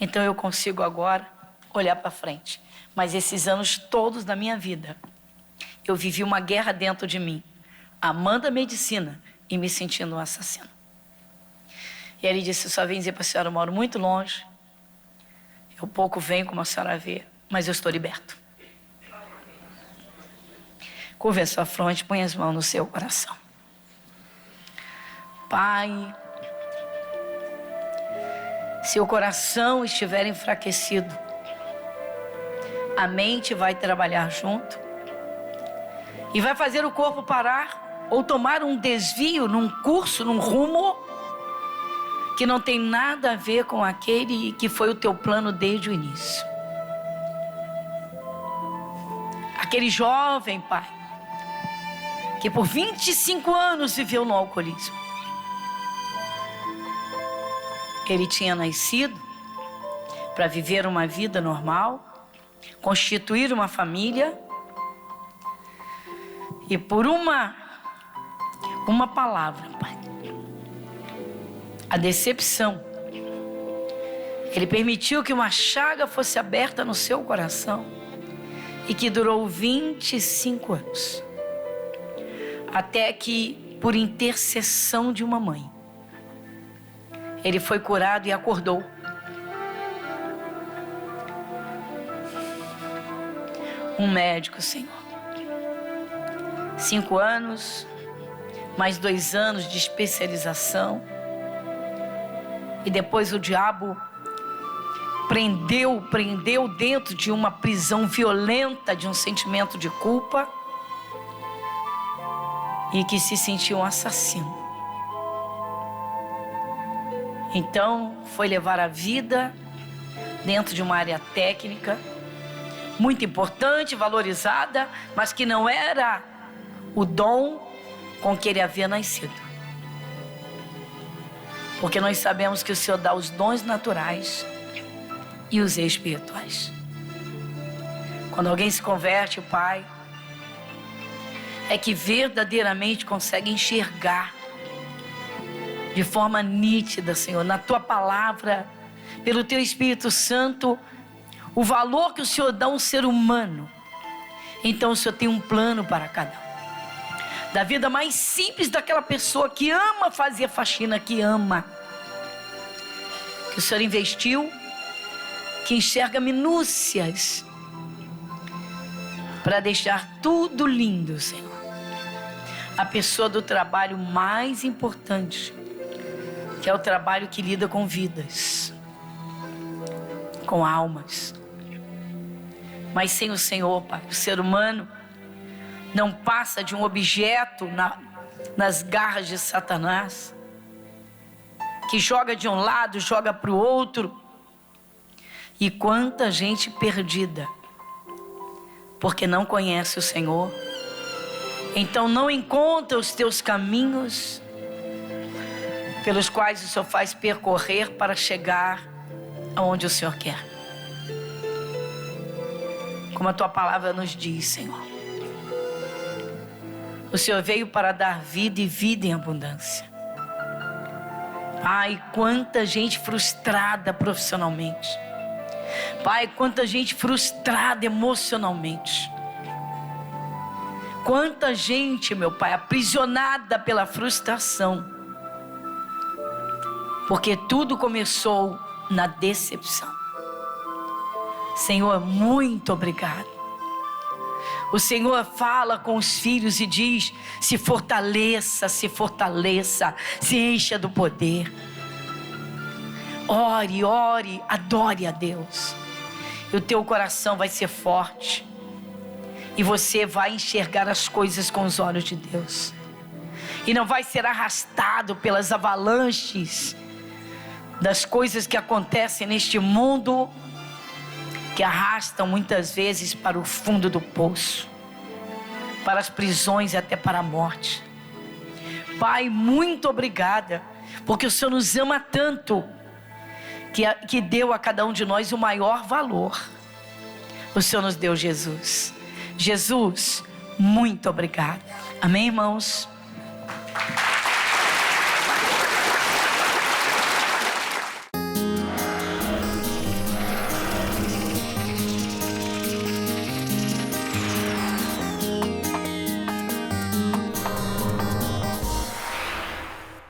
Então eu consigo agora olhar para frente. Mas esses anos todos da minha vida, eu vivi uma guerra dentro de mim, amando a medicina e me sentindo um assassino. E ele disse, eu só vim dizer para a senhora, eu moro muito longe, eu pouco venho como a senhora vê, mas eu estou liberto. Curva a sua fronte, põe as mãos no seu coração. Pai, se o coração estiver enfraquecido, a mente vai trabalhar junto e vai fazer o corpo parar ou tomar um desvio num curso, num rumo que não tem nada a ver com aquele que foi o teu plano desde o início. Aquele jovem, Pai, que por 25 anos viveu no alcoolismo. Ele tinha nascido para viver uma vida normal, constituir uma família, e por uma palavra, Pai, a decepção, Ele permitiu que uma chaga fosse aberta no seu coração e que durou 25 anos. Até que, por intercessão de uma mãe, ele foi curado e acordou. Um médico, Senhor. 5 anos, mais 2 anos de especialização. E depois o diabo prendeu dentro de uma prisão violenta, de um sentimento de culpa, e que se sentiu um assassino. Então foi levar a vida dentro de uma área técnica muito importante, valorizada, mas que não era o dom com que ele havia nascido. Porque nós sabemos que o Senhor dá os dons naturais e os espirituais. Quando alguém se converte, Pai, é que verdadeiramente consegue enxergar de forma nítida, Senhor, na Tua palavra, pelo Teu Espírito Santo, o valor que o Senhor dá a um ser humano. Então o Senhor tem um plano para cada um. Da vida mais simples daquela pessoa que ama fazer faxina, que ama, que o Senhor investiu, que enxerga minúcias para deixar tudo lindo, Senhor. A pessoa do trabalho mais importante, que é o trabalho que lida com vidas, com almas. Mas sem o Senhor, Pai, o ser humano não passa de um objeto nas garras de Satanás, que joga de um lado, joga para o outro. E quanta gente perdida, porque não conhece o Senhor, então não encontra os teus caminhos, pelos quais o Senhor faz percorrer para chegar aonde o Senhor quer. Como a Tua palavra nos diz, Senhor, o Senhor veio para dar vida e vida em abundância. Pai, quanta gente frustrada profissionalmente. Pai, quanta gente frustrada emocionalmente. Quanta gente, meu Pai, aprisionada pela frustração. Porque tudo começou na decepção. Senhor, muito obrigado. O Senhor fala com os filhos e diz: se fortaleça, se fortaleça, se encha do poder. Ore, ore, adore a Deus. E o teu coração vai ser forte. E você vai enxergar as coisas com os olhos de Deus. E não vai ser arrastado pelas avalanches das coisas que acontecem neste mundo, que arrastam muitas vezes para o fundo do poço, para as prisões e até para a morte. Pai, muito obrigada, porque o Senhor nos ama tanto, que deu a cada um de nós o maior valor. O Senhor nos deu Jesus. Jesus, muito obrigada. Amém, irmãos?